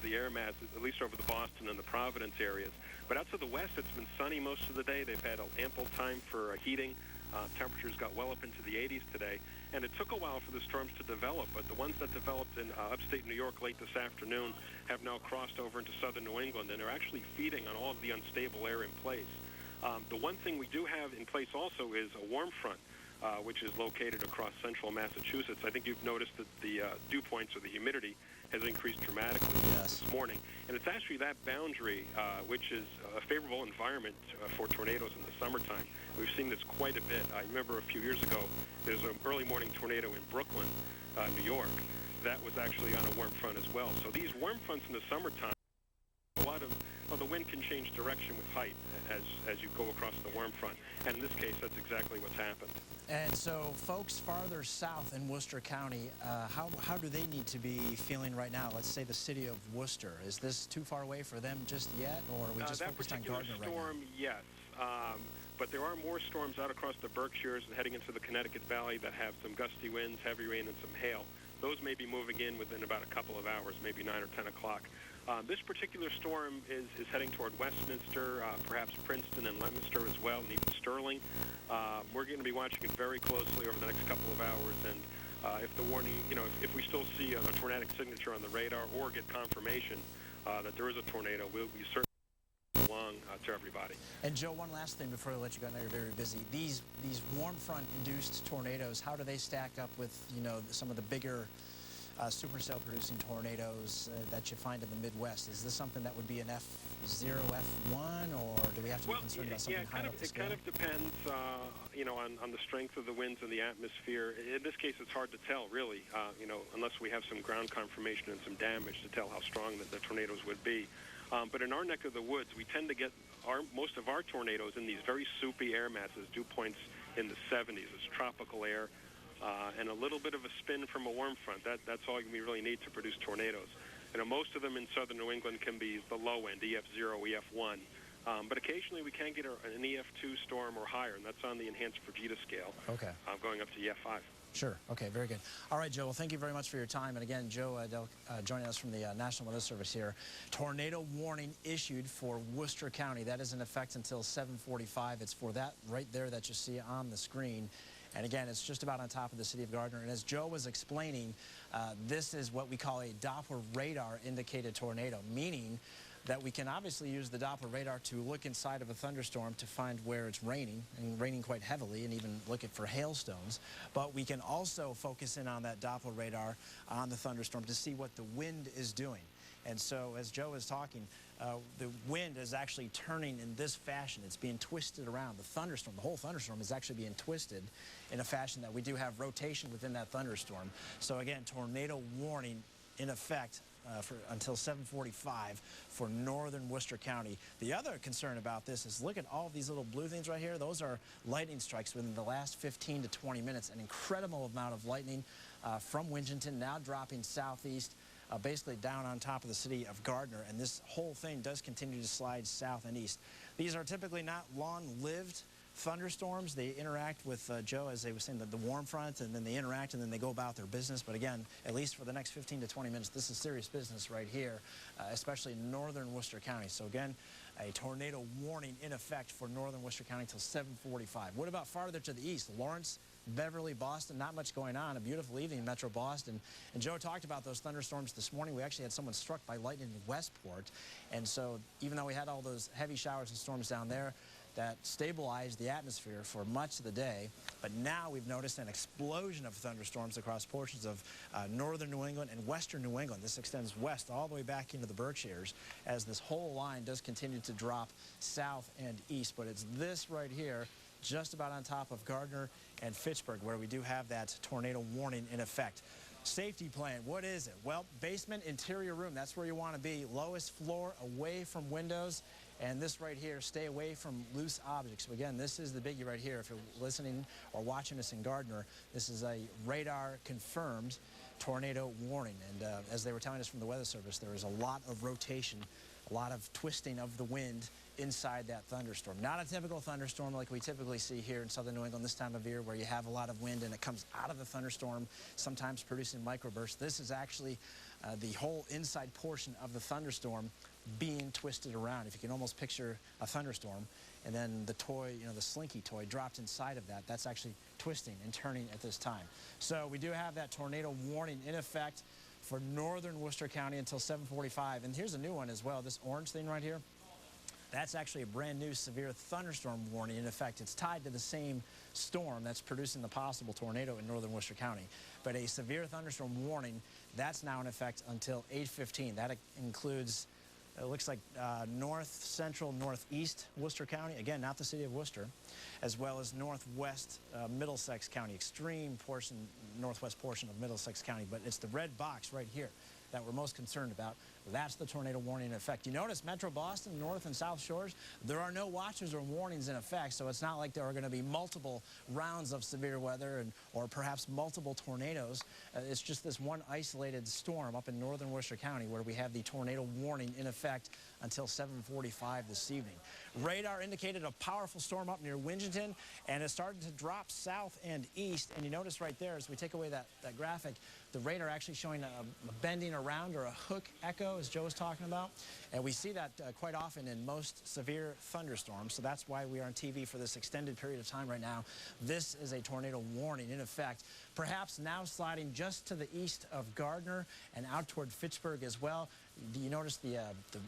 the air mass, at least over the Boston and the Providence areas. But out to the west, it's been sunny most of the day. They've had ample time for heating. Temperatures got well up into the 80s today, and it took a while for the storms to develop, but the ones that developed in upstate New York late this afternoon have now crossed over into southern New England, and they're actually feeding on all of the unstable air in place. The one thing we do have in place also is a warm front, which is located across central Massachusetts. I think you've noticed that the dew points or the humidity has increased dramatically this morning. And it's actually that boundary, which is a favorable environment for tornadoes in the summertime. We've seen this quite a bit. I remember a few years ago, there was an early morning tornado in Brooklyn, New York. That was actually on a warm front as well. So these warm fronts in the summertime, a lot of the wind can change direction with height as you go across the warm front. And in this case, that's exactly what's happened. And so folks farther south in Worcester County, how do they need to be feeling right now? Let's say the city of Worcester. Is this too far away for them just yet, or are we just focused on Gardner right now? That particular storm, yes. But there are more storms out across the Berkshires and heading into the Connecticut Valley that have some gusty winds, heavy rain, and some hail. Those may be moving in within about a couple of hours, maybe 9 or 10 o'clock. This particular storm is heading toward Westminster, perhaps Princeton and Leominster as well, and even Sterling. We're going to be watching it very closely over the next couple of hours, and if the warning, if we still see a tornadic signature on the radar or get confirmation that there is a tornado, we'll be certainly along to everybody. And Joe, one last thing before I let you go. I know you're very busy. These warm front induced tornadoes, how do they stack up with some of the bigger supercell producing tornadoes that you find in the Midwest? Is this something that would be an F0, F1, or do we have to be concerned about something higher up the scale? It kind of depends, on the strength of the winds and the atmosphere. In this case, it's hard to tell, really, unless we have some ground confirmation and some damage to tell how strong the tornadoes would be. But in our neck of the woods, we tend to get most of our tornadoes in these very soupy air masses, dew points in the 70s. It's tropical air. And a little bit of a spin from a warm front. That's all we really need to produce tornadoes. Most of them in southern New England can be the low end, EF0, EF1. But occasionally we can get an EF2 storm or higher, and that's on the enhanced Fujita scale. Okay. Going up to EF5. Sure. Okay, very good. All right, Joe, well, thank you very much for your time. And again, Joe joining us from the National Weather Service here. Tornado warning issued for Worcester County. That is in effect until 7:45. It's for that right there that you see on the screen. And again, it's just about on top of the city of Gardner. And as Joe was explaining, this is what we call a Doppler radar indicated tornado, meaning that we can obviously use the Doppler radar to look inside of a thunderstorm to find where it's raining, and raining quite heavily, and even look for hailstones. But we can also focus in on that Doppler radar on the thunderstorm to see what the wind is doing. And so, as Joe is talking, the wind is actually turning in this fashion. It's being twisted around. The thunderstorm, the whole thunderstorm is actually being twisted in a fashion that we do have rotation within that thunderstorm. So again, tornado warning in effect until 7:45 for northern Worcester County. The other concern about this is look at all these little blue things right here. Those are lightning strikes within the last 15 to 20 minutes. An incredible amount of lightning from Wingenton, now dropping southeast, basically down on top of the city of Gardner. And this whole thing does continue to slide south and east. These are typically not long-lived thunderstorms. They interact with Joe, as they were saying, the warm front, and then they interact, and then they go about their business. But again, at least for the next 15 to 20 minutes, this is serious business right here, especially in northern Worcester County. So again, a tornado warning in effect for northern Worcester County until 7:45. What about farther to the east? Lawrence, Beverly, Boston, not much going on. A beautiful evening in Metro Boston. And Joe talked about those thunderstorms this morning. We actually had someone struck by lightning in Westport. And so even though we had all those heavy showers and storms down there, that stabilized the atmosphere for much of the day. But now we've noticed an explosion of thunderstorms across portions of northern New England and western New England. This extends west all the way back into the Berkshires as this whole line does continue to drop south and east. But it's this right here, just about on top of Gardner and Fitchburg, where we do have that tornado warning in effect. Safety plan, what is it? Well, basement, interior room, that's where you want to be. Lowest floor, away from windows. And this right here, stay away from loose objects. So again, this is the biggie right here. If you're listening or watching us in Gardner, this is a radar confirmed tornado warning. And as they were telling us from the Weather Service, there is a lot of rotation, a lot of twisting of the wind inside that thunderstorm. Not a typical thunderstorm like we typically see here in southern New England this time of year, where you have a lot of wind and it comes out of the thunderstorm, sometimes producing microbursts. This is actually the whole inside portion of the thunderstorm being twisted around. If you can almost picture a thunderstorm, and then the toy, the slinky toy dropped inside of that, that's actually twisting and turning at this time. So we do have that tornado warning in effect for northern Worcester County until 7:45. And here's a new one as well. This orange thing right here, that's actually a brand new severe thunderstorm warning. In effect, it's tied to the same storm that's producing the possible tornado in northern Worcester County. But a severe thunderstorm warning, that's now in effect until 8:15. That includes, it looks like north, central, northeast Worcester County. Again, not the city of Worcester, as well as northwest Middlesex County, extreme portion, northwest portion of Middlesex County. But it's the red box right here that we're most concerned about. That's the tornado warning in effect. You notice Metro Boston, North and South Shores, there are no watches or warnings in effect, so it's not like there are going to be multiple rounds of severe weather or perhaps multiple tornadoes. It's just this one isolated storm up in northern Worcester County where we have the tornado warning in effect until 7:45 this evening. Radar indicated a powerful storm up near Wingenton, and it started to drop south and east. And you notice right there, as we take away that graphic, the radar actually showing a bending around or a hook echo, as Joe was talking about. And we see that quite often in most severe thunderstorms. So that's why we are on TV for this extended period of time right now. This is a tornado warning in effect, perhaps now sliding just to the east of Gardner and out toward Fitchburg as well. Do you notice the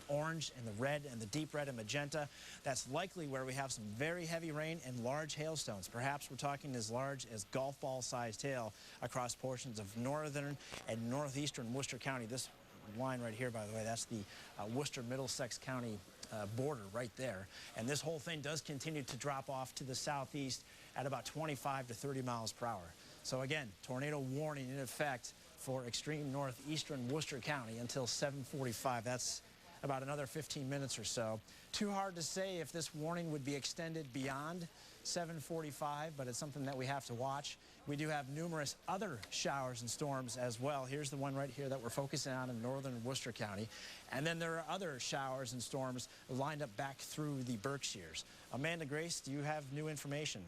orange and the red and the deep red and magenta? That's likely where we have some very heavy rain and large hailstones. Perhaps we're talking as large as golf ball sized hail across portions of northern and northeastern Worcester County. This line right here, by the way, that's the Worcester-Middlesex County border right there. And this whole thing does continue to drop off to the southeast at about 25 to 30 miles per hour. So again, tornado warning in effect for extreme northeastern Worcester County until 7:45. That's about another 15 minutes or so. Too hard to say if this warning would be extended beyond 7:45, but it's something that we have to watch. We do have numerous other showers and storms as well. Here's the one right here that we're focusing on in northern Worcester County. And then there are other showers and storms lined up back through the Berkshires. Amanda Grace, do you have new information?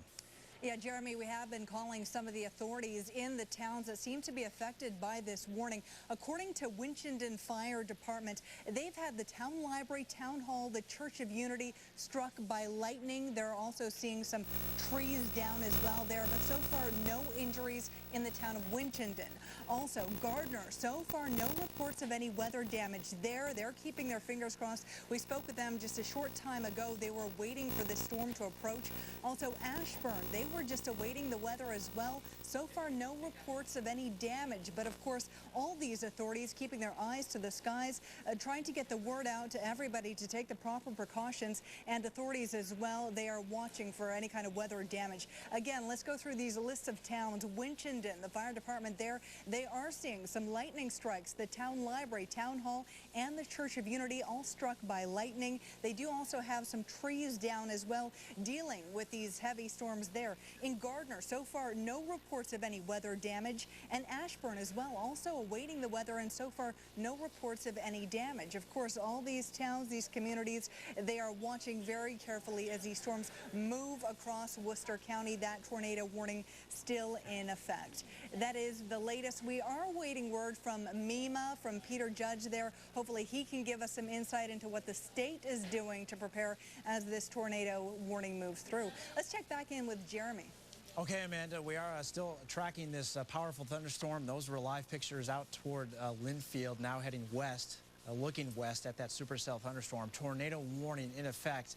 Yeah, Jeremy, we have been calling some of the authorities in the towns that seem to be affected by this warning. According to Winchendon Fire Department, they've had the town library, town hall, the Church of Unity struck by lightning. They're also seeing some trees down as well there, but so far no injuries in the town of Winchendon. Also, Gardner, so far no reports of any weather damage there. They're keeping their fingers crossed. We spoke with them just a short time ago. They were waiting for this storm to approach. Also, Ashburn, they were just awaiting the weather as well. So far, no reports of any damage. But of course, all these authorities keeping their eyes to the skies, trying to get the word out to everybody to take the proper precautions. And authorities as well, they are watching for any kind of weather damage. Again, let's go through these lists of towns. Winchendon, the fire department there, they are seeing some lightning strikes. The town library, town hall, and the Church of Unity all struck by lightning. They do also have some trees down as well, dealing with these heavy storms there. In Gardner, so far, no reports of any weather damage. And Ashburn as well, also awaiting the weather, and so far, no reports of any damage. Of course, all these towns, these communities, they are watching very carefully as these storms move across Worcester County. That tornado warning still in effect. That is the latest. We are awaiting word from MEMA, from Peter Judge there. Hopefully he can give us some insight into what the state is doing to prepare as this tornado warning moves through. Let's check back in with Jeremy. Okay, Amanda, we are still tracking this powerful thunderstorm. Those were live pictures out toward Linfield, now heading west, looking west at that supercell thunderstorm. Tornado warning in effect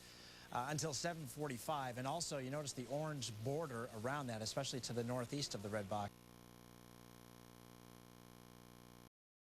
until 7:45. And also, you notice the orange border around that, especially to the northeast of the red box.